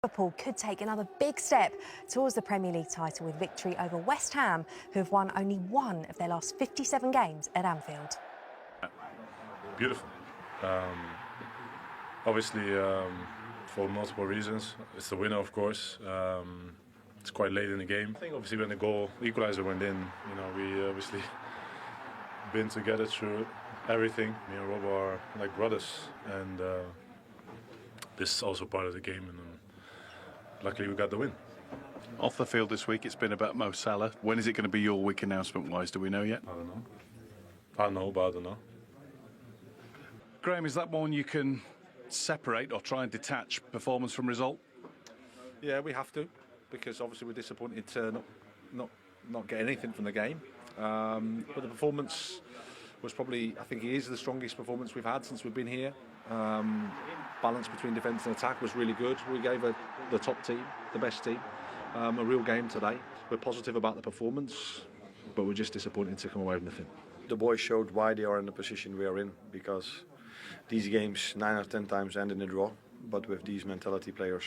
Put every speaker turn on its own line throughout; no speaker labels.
Liverpool could take another big step towards the Premier League title with victory over West Ham, who have won only one of their last 57 games at Anfield.
Beautiful. Obviously, for multiple reasons. It's the winner, of course. It's quite late in the game. I think obviously when the goal equalizer went in, we obviously been together through everything. Me and Rob are like brothers, and this is also part of the game. And luckily, we got the win.
Off the field this week, it's been about Mo Salah. When is it going to be your week announcement-wise? Do we know yet?
I don't know. I know, but I don't know.
Graham, is that one you can separate or try and detach performance from result?
Yeah, we have to, because obviously we're disappointed to not get anything from the game. But the performance was probably, I think it is the strongest performance we've had since we've been here. Balance between defence and attack was really good. We gave the top team, the best team, a real game today. We're positive about the performance, but we're just disappointed to come away with nothing.
The boys showed why they are in the position we are in, because these games 9 or 10 times end in a draw, but with these mentality players,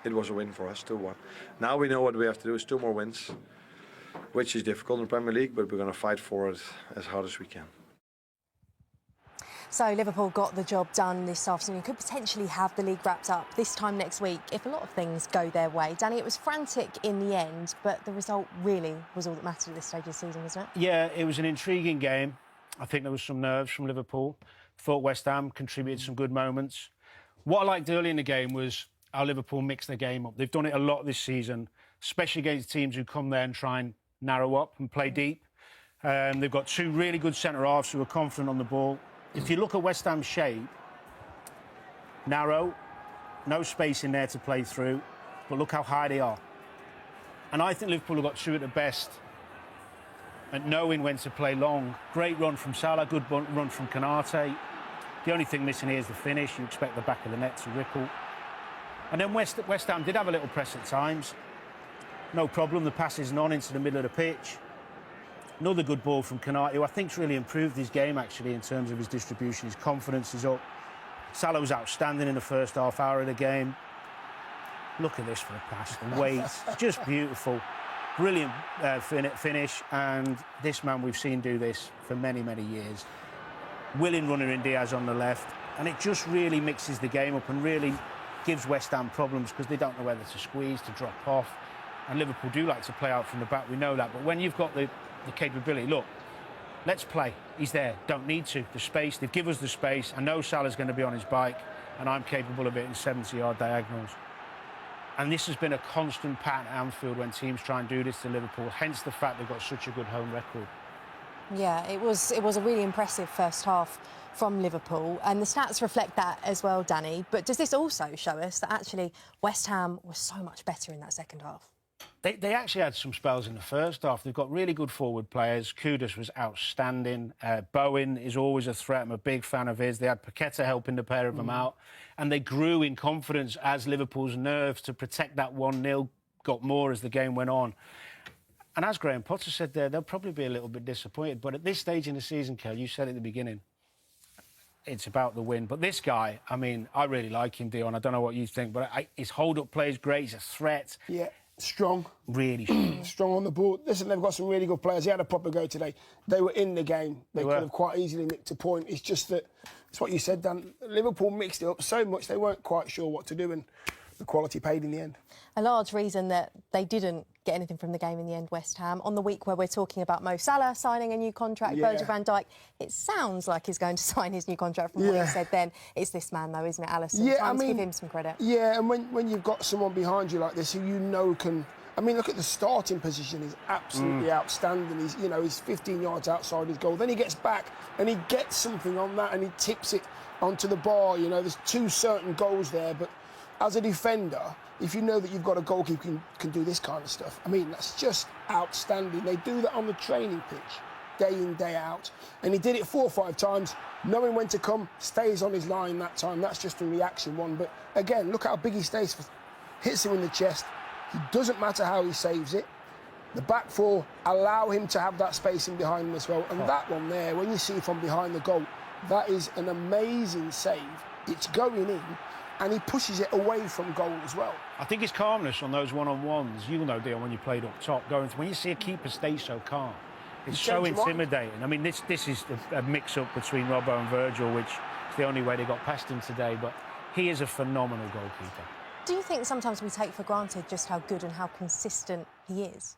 it was a win for us, 2-1. Now we know what we have to do is 2 more wins, which is difficult in the Premier League, but we're going to fight for it as hard as we can.
So Liverpool got the job done this afternoon, could potentially have the league wrapped up this time next week if a lot of things go their way. Danny, it was frantic in the end, but the result really was all that mattered at this stage of the season, wasn't it?
Yeah, it was an intriguing game. I think there was some nerves from Liverpool. Thought West Ham contributed some good moments. What I liked early in the game was how Liverpool mixed their game up. They've done it a lot this season, especially against teams who come there and try and narrow up and play deep. They've got 2 really good centre-halves who are confident on the ball. If you look at West Ham's shape, narrow, no space in there to play through, but look how high they are. And I think Liverpool have got 2 at the best at knowing when to play long. Great run from Salah, good run from Konate. The only thing missing here is the finish. You expect the back of the net to ripple. And then West Ham did have a little press at times. No problem, the pass isn't on into the middle of the pitch. Another good ball from Konate, who I think's really improved his game, actually, in terms of his distribution. His confidence is up. Salah was outstanding in the first half hour of the game. Look at this for a pass, the weight, just beautiful. Brilliant finish, and this man, we've seen do this for many, many years. Willing runner in Diaz on the left, and it just really mixes the game up and really gives West Ham problems because they don't know whether to squeeze, to drop off. And Liverpool do like to play out from the back, we know that. But when you've got the capability, look, let's play. He's there, don't need to. The space, they give us the space. I know Salah's going to be on his bike, and I'm capable of hitting 70-yard diagonals. And this has been a constant pattern at Anfield when teams try and do this to Liverpool, hence the fact they've got such a good home record.
Yeah, it was a really impressive first half from Liverpool, and the stats reflect that as well, Danny. But does this also show us that actually West Ham was so much better in that second half?
They actually had some spells in the first half. They've got really good forward players. Kudus was outstanding. Bowen is always a threat. I'm a big fan of his. They had Paqueta helping the pair of them out. And they grew in confidence as Liverpool's nerves to protect that 1-0 got more as the game went on. And as Graham Potter said there, they'll probably be a little bit disappointed. But at this stage in the season, Kel, you said at the beginning, it's about the win. But this guy, I mean, I really like him, Dion. I don't know what you think, but his hold-up play is great. He's a threat.
Yeah. Strong.
Really strong.
Strong on the ball. Listen, they've got some really good players. He had a proper go today. They were in the game. They could have quite easily nicked a point. It's just that, it's what you said, Dan. Liverpool mixed it up so much they weren't quite sure what to do, and the quality paid in the end.
A large reason that they didn't get anything from the game in the end, West Ham. On the week where we're talking about Mo Salah signing a new contract, Virgil van Dijk, it sounds like he's going to sign his new contract from what he said then. It's this man, though, isn't it, Alisson?
Yeah,
Time to give him some credit.
Yeah, and when you've got someone behind you like this who you know can... I mean, look at the starting position. He's absolutely outstanding. He's 15 yards outside his goal. Then he gets back and he gets something on that and he tips it onto the bar. You know, there's 2 certain goals there, but as a defender, if you know that you've got a goalkeeper who can do this kind of stuff, I mean, that's just outstanding. They do that on the training pitch, day in, day out. And he did it 4 or 5 times, knowing when to come, stays on his line that time. That's just a reaction one. But again, look how big he stays. Hits him in the chest. It doesn't matter how he saves it. The back 4 allow him to have that spacing behind him as well. And that one there, when you see from behind the goal, that is an amazing save. It's going in, and he pushes it away from goal as well.
I think his calmness on those one-on-ones, you'll know, Dion, when you played up top, when you see a keeper stay so calm, it's so intimidating. I mean, this is a mix-up between Robbo and Virgil, which is the only way they got past him today, but he is a phenomenal goalkeeper.
Do you think sometimes we take for granted just how good and how consistent he is?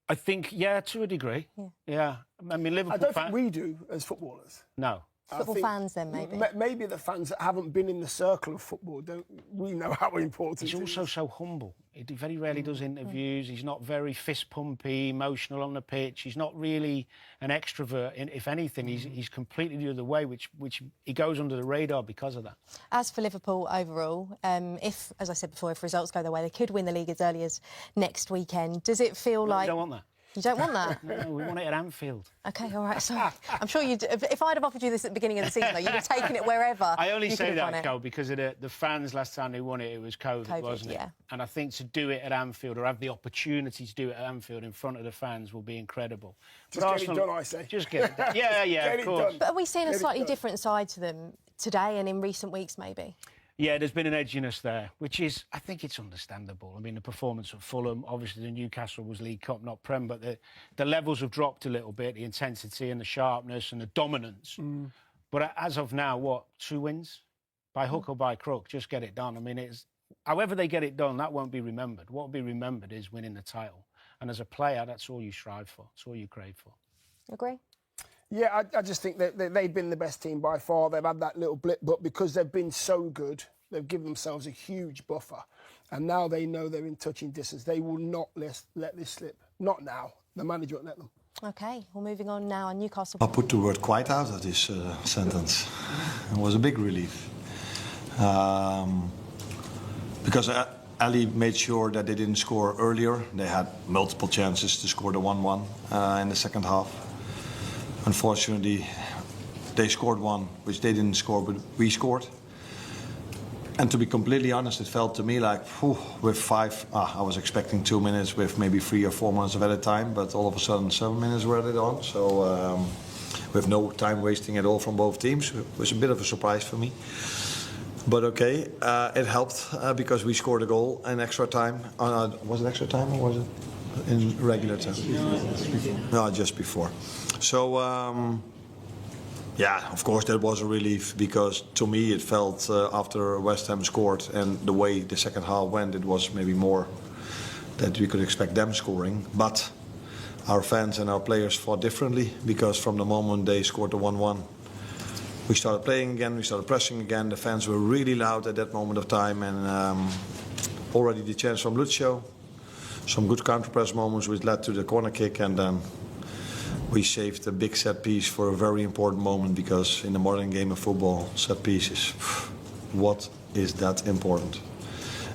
I think, yeah, to a degree. Yeah. I mean, Liverpool...
I don't think we do as footballers.
No.
Football fans, then, maybe?
Maybe the fans that haven't been in the circle of football don't we know how important
He's
it
also
is.
so humble. He very rarely does interviews. He's not very fist-pumpy, emotional on the pitch. He's not really an extrovert. If anything, he's completely the other way, which he goes under the radar because of that.
As for Liverpool overall, if, as I said before, if results go their way, they could win the league as early as next weekend. Does it feel like...
We don't want that.
You don't want that?
No, we want it at Anfield.
OK, all right, sorry. I'm sure you'd... If I'd have offered you this at the beginning of the season, though, you'd have taken it wherever.
I only
you
say
could have
that,
won it.
Cal, because of the fans last time they won it, it was COVID, wasn't it?
Yeah.
And I think to do it at Anfield, or have the opportunity to do it at Anfield in front of the fans, will be incredible.
Just get it done, I say.
Just get it done. Yeah,
Get
of course.
done.
But are we seeing a slightly different side to them today and in recent weeks, maybe?
Yeah, there's been an edginess there, which is, I think it's understandable. I mean, the performance at Fulham, obviously the Newcastle was League Cup, not Prem, but the levels have dropped a little bit, the intensity and the sharpness and the dominance. But as of now, what, 2 wins? By hook or by crook, just get it done. I mean, however they get it done, that won't be remembered. What will be remembered is winning the title. And as a player, that's all you strive for. That's all you crave for.
Agree?
Yeah, I just think that they've been the best team by far. They've had that little blip, but because they've been so good, they've given themselves a huge buffer. And now they know they're in touching distance. They will not let this slip. Not now. The manager won't let them.
OK, well, moving on now. Newcastle...
I put the word "quite" out of this sentence. It was a big relief. Because Ali made sure that they didn't score earlier. They had multiple chances to score the 1-1 in the second half. Unfortunately, they scored one, which they didn't score, but we scored. And to be completely honest, it felt to me like, with 5, I was expecting 2 minutes with maybe 3 or 4 minutes of added time, but all of a sudden 7 minutes were added on. So with no time wasting at all from both teams, it was a bit of a surprise for me. But okay, it helped because we scored a goal in extra time. Was it extra time or was it in regular time? No, just before. So, yeah, of course that was a relief because to me it felt after West Ham scored and the way the second half went, it was maybe more that we could expect them scoring. But our fans and our players fought differently because from the moment they scored the 1-1, we started playing again, we started pressing again. The fans were really loud at that moment of time and already the chance from Lucio, some good counter-press moments which led to the corner kick and then we saved a big set piece for a very important moment because in the modern game of football, set pieces, what is that important?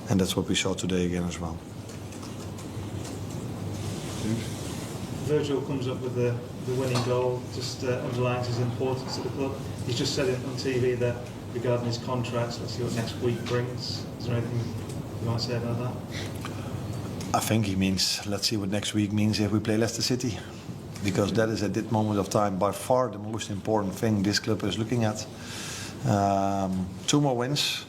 And that's what we saw today again as well.
Virgil comes up with the winning goal, just underlines his importance to the club. He's just said it on TV that regarding his contracts, let's see what next week brings. Is there anything you might say about that?
I think he means, let's see what next week means if we play Leicester City. Because that is at this moment of time by far the most important thing this club is looking at. 2 more wins.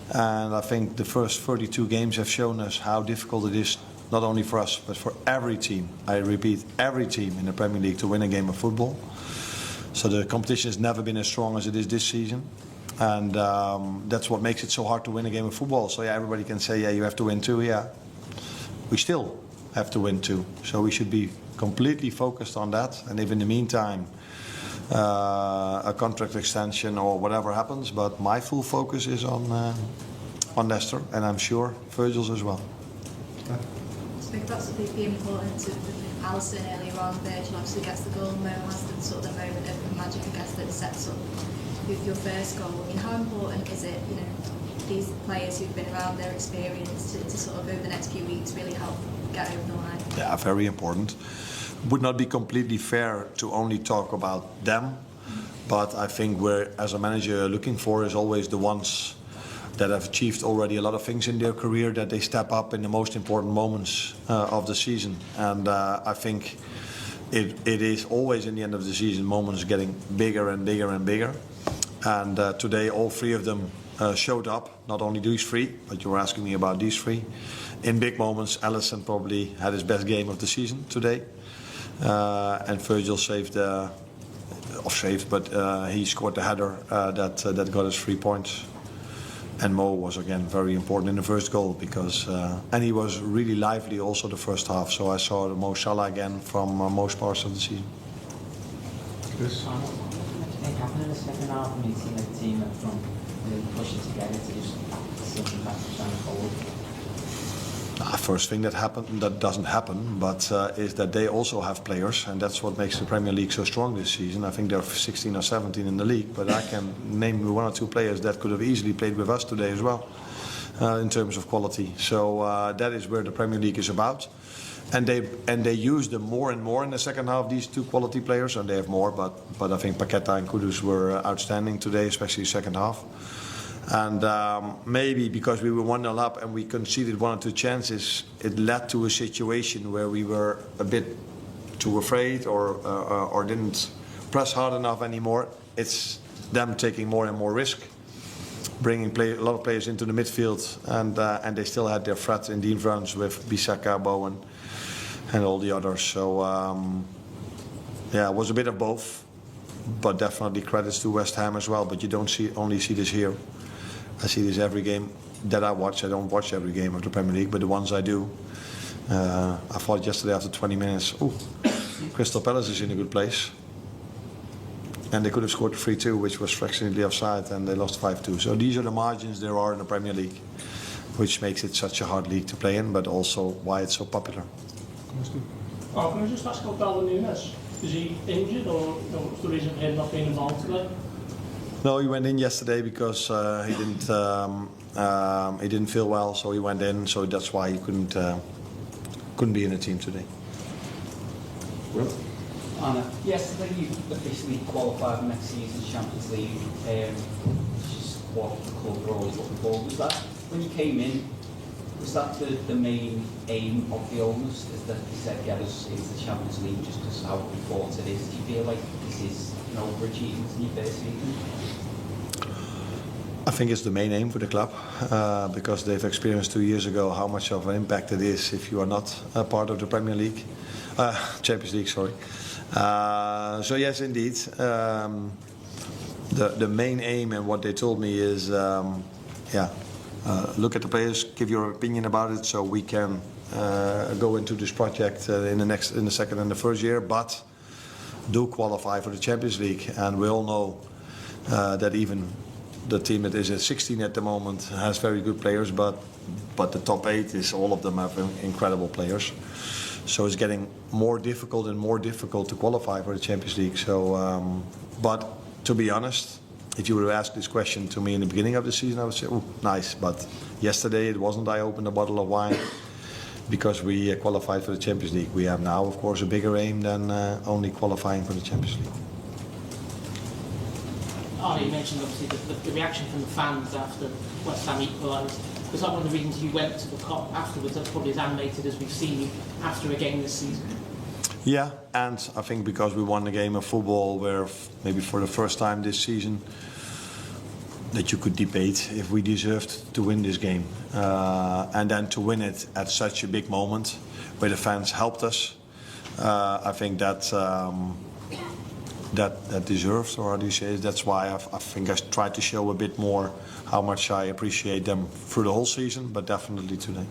And I think the first 32 games have shown us how difficult it is, not only for us, but for every team. I repeat, every team in the Premier League to win a game of football. So the competition has never been as strong as it is this season. And that's what makes it so hard to win a game of football. So yeah, everybody can say, yeah, you have to win 2, yeah. We still have to win 2. So we should be completely focused on that, and if in the meantime a contract extension or whatever happens, but my full focus is on Leicester, and I'm sure Virgil's as well.
Speak about the importance of Alisson earlier on. Virgil obviously gets the goal, Mo has the moment of magic, I guess, that sets up your first goal. I mean, how important is it, these players who've been around, their experience to sort of over the next few weeks really help get over the line? Yeah,
very important. Would not be completely fair to only talk about them, but I think we're, as a manager, looking for is always the ones that have achieved already a lot of things in their career, that they step up in the most important moments of the season. And I think it is always in the end of the season moments getting bigger and bigger and bigger. And today all 3 of them showed up. Not only these three, but you were asking me about these three. In big moments, Alisson probably had his best game of the season today, and Virgil he scored the header that got us 3 points. And Mo was again very important in the first goal because and he was really lively also the first half. So I saw the Mo Salah again from most parts of the season.
Chris? What happened in the second half when you seemed like the team went from really pushing together to just slipping back and trying to hold?
First thing that happened, that doesn't happen, but is that they also have players, and that's what makes the Premier League so strong this season. I think there are 16 or 17 in the league, but I can name 1 or 2 players that could have easily played with us today as well, in terms of quality. So that is where the Premier League is about, and they use them more and more in the second half. These 2 quality players, and they have more, but I think Paqueta and Kudus were outstanding today, especially second half. And maybe because we were 1-0 up and we conceded 1 or 2 chances, it led to a situation where we were a bit too afraid or didn't press hard enough anymore. It's them taking more and more risk, bringing a lot of players into the midfield, and they still had their threat in the fronts with Bissaka, Bowen, and all the others. So yeah, it was a bit of both, but definitely credits to West Ham as well. But you don't only see this here. I see this every game that I watch. I don't watch every game of the Premier League, but the ones I do. I thought yesterday after 20 minutes, Crystal Palace is in a good place. And they could have scored 3-2, which was fractionally offside, and they lost 5-2. So these are the margins there are in the Premier League, which makes it such a hard league to play in, but also why it's so popular.
Can I just ask about Darwin Núñez? Is he injured, or what's the reason for him not being involved today?
No, he went in yesterday because he didn't feel well, so he went in. So that's why he couldn't be in the team today.
Well, Anna, yesterday you officially qualified for next season's Champions League, which is what the club were always looking for. Was that when you came in? Was that the main aim of the owners? Is that they said get us into the Champions League just because how important it is? Do you feel like this is an overachievement in your first season?
I think it's the main aim for the club because they've experienced 2 years ago how much of an impact it is if you are not a part of the Premier League, Champions League, sorry. So yes, indeed, the main aim and what they told me is, look at the players, give your opinion about it, so we can go into this project in the second and the first year, but do qualify for the Champions League. And we all know that even the team that is at 16 at the moment has very good players, but the top 8 is all of them have incredible players. So it's getting more difficult and more difficult to qualify for the Champions League. So, but to be honest, if you would have asked this question to me in the beginning of the season, I would say, oh, nice. But yesterday it wasn't I opened a bottle of wine because we qualified for the Champions League. We have now, of course, a bigger aim than only qualifying for the Champions League.
You mentioned obviously the reaction from the fans after West Ham equalised. Was that one of the reasons you went to the COP afterwards? That's probably as animated as we've seen you after a game this season.
Yeah, and I think because we won a game of football where maybe for the first time this season that you could debate if we deserved to win this game. And then to win it at such a big moment where the fans helped us, I think that deserves, or how do you say it? That's why I think I tried to show a bit more how much I appreciate them through the whole season, but definitely today.